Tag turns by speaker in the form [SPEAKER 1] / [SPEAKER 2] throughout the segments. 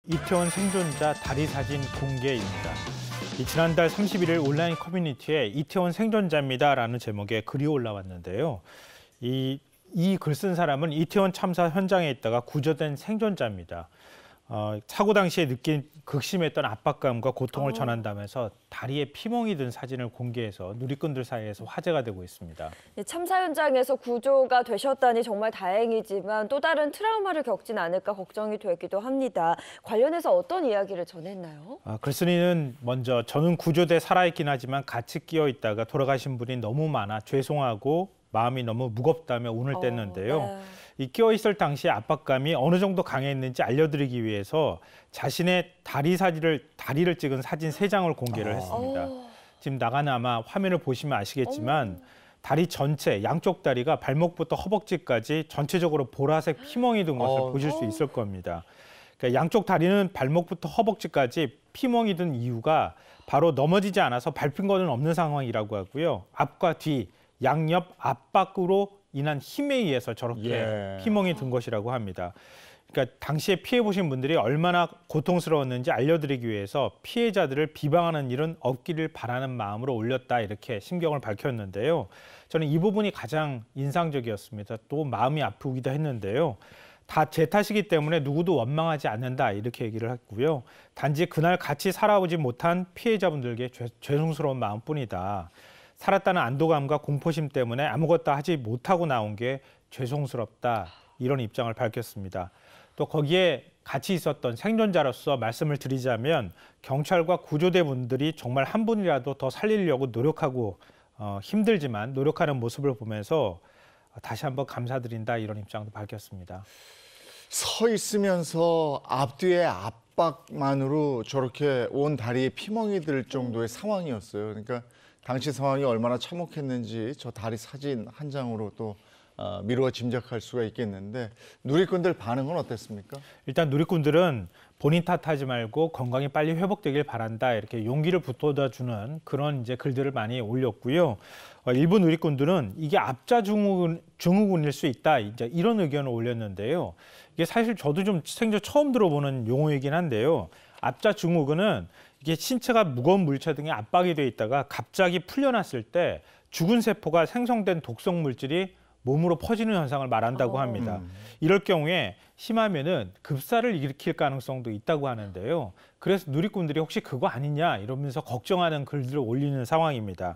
[SPEAKER 1] 이태원 생존자 다리 사진 공개입니다. 지난달 31일 온라인 커뮤니티에 이태원 생존자입니다라는 제목의 글이 올라왔는데요. 이 글 쓴 사람은 이태원 참사 현장에 있다가 구조된 생존자입니다. 사고 당시에 느낀 극심했던 압박감과 고통을 전한다면서 다리에 피멍이 든 사진을 공개해서 누리꾼들 사이에서 화제가 되고 있습니다.
[SPEAKER 2] 참사 현장에서 구조가 되셨다니 정말 다행이지만 또 다른 트라우마를 겪진 않을까 걱정이 되기도 합니다. 관련해서 어떤 이야기를 전했나요?
[SPEAKER 1] 글쓴이는 먼저 저는 구조돼 살아있긴 하지만 같이 끼어 있다가 돌아가신 분이 너무 많아 죄송하고 마음이 너무 무겁다며 운을 뗐는데요.
[SPEAKER 2] 네.
[SPEAKER 1] 이 끼어있을 당시의 압박감이 어느 정도 강했는지 알려드리기 위해서 자신의 다리를 찍은 사진 3장을 공개를 했습니다. 지금 나가는 아마 화면을 보시면 아시겠지만 다리 전체, 양쪽 다리가 발목부터 허벅지까지 전체적으로 보라색 피멍이 든 것을 보실 수 있을 겁니다. 그러니까 양쪽 다리는 발목부터 허벅지까지 피멍이 든 이유가 바로 넘어지지 않아서 밟힌 것은 없는 상황이라고 하고요. 앞과 뒤, 양옆 압박으로 인한 힘에 의해서 저렇게 피멍이 든 것이라고 합니다. 그러니까 당시에 피해보신 분들이 얼마나 고통스러웠는지 알려드리기 위해서 피해자들을 비방하는 일은 없기를 바라는 마음으로 올렸다 이렇게 심경을 밝혔는데요. 저는 이 부분이 가장 인상적이었습니다. 또 마음이 아프기도 했는데요. 다 제 탓이기 때문에 누구도 원망하지 않는다 이렇게 얘기를 했고요. 단지 그날 같이 살아오지 못한 피해자분들께 죄송스러운 마음뿐이다. 살았다는 안도감과 공포심 때문에 아무것도 하지 못하고 나온 게 죄송스럽다 이런 입장을 밝혔습니다. 또 거기에 같이 있었던 생존자로서 말씀을 드리자면 경찰과 구조대 분들이 정말 한 분이라도 더 살리려고 노력하고 힘들지만 노력하는 모습을 보면서 다시 한번 감사드린다 이런 입장도 밝혔습니다.
[SPEAKER 3] 서 있으면서 앞뒤의 압박만으로 저렇게 온 다리에 피멍이 들 정도의 상황이었어요. 그러니까 당시 상황이 얼마나 참혹했는지 저 다리 사진 한 장으로 또 미루어 짐작할 수가 있겠는데 누리꾼들 반응은 어땠습니까?
[SPEAKER 1] 일단 누리꾼들은 본인 탓하지 말고 건강이 빨리 회복되길 바란다 이렇게 용기를 북돋아주는 그런 이제 글들을 많이 올렸고요. 일부 누리꾼들은 이게 압자 증후군일 수 있다 이제 이런 의견을 올렸는데요. 이게 사실 저도 좀 생전 처음 들어보는 용어이긴 한데요. 압자 증후군은 이게 신체가 무거운 물체 등에 압박이 돼 있다가 갑자기 풀려났을 때 죽은 세포가 생성된 독성 물질이 몸으로 퍼지는 현상을 말한다고 합니다. 이럴 경우에 심하면은 급사를 일으킬 가능성도 있다고 하는데요. 그래서 누리꾼들이 혹시 그거 아니냐 이러면서 걱정하는 글들을 올리는 상황입니다.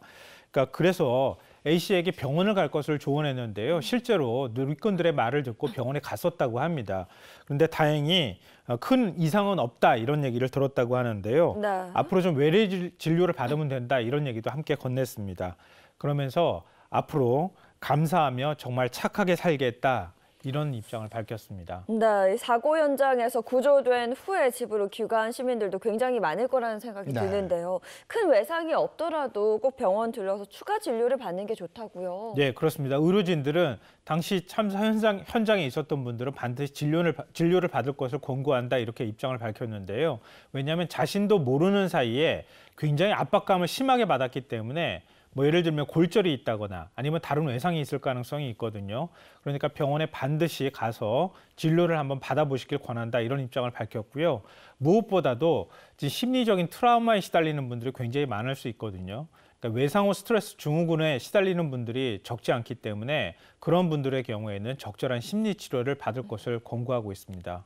[SPEAKER 1] 그러니까 그래서 A씨에게 병원을 갈 것을 조언했는데요. 실제로 누리꾼들의 말을 듣고 병원에 갔었다고 합니다. 그런데 다행히 큰 이상은 없다 이런 얘기를 들었다고 하는데요.
[SPEAKER 2] 네.
[SPEAKER 1] 앞으로 좀 외래 진료를 받으면 된다 이런 얘기도 함께 건넸습니다. 그러면서 앞으로 감사하며 정말 착하게 살겠다 이런 입장을 밝혔습니다.
[SPEAKER 2] 네, 사고 현장에서 구조된 후에 집으로 귀가한 시민들도 굉장히 많을 거라는 생각이 드는데요. 큰 외상이 없더라도 꼭 병원 들러서 추가 진료를 받는 게 좋다고요.
[SPEAKER 1] 네, 그렇습니다. 의료진들은 당시 참사 현장에 있었던 분들은 반드시 진료를 받을 것을 권고한다 이렇게 입장을 밝혔는데요. 왜냐하면 자신도 모르는 사이에 굉장히 압박감을 심하게 받았기 때문에 뭐 예를 들면 골절이 있다거나 아니면 다른 외상이 있을 가능성이 있거든요. 그러니까 병원에 반드시 가서 진료를 한번 받아보시길 권한다 이런 입장을 밝혔고요. 무엇보다도 심리적인 트라우마에 시달리는 분들이 굉장히 많을 수 있거든요. 그러니까 외상 후 스트레스 증후군에 시달리는 분들이 적지 않기 때문에 그런 분들의 경우에는 적절한 심리 치료를 받을 것을 권고하고 있습니다.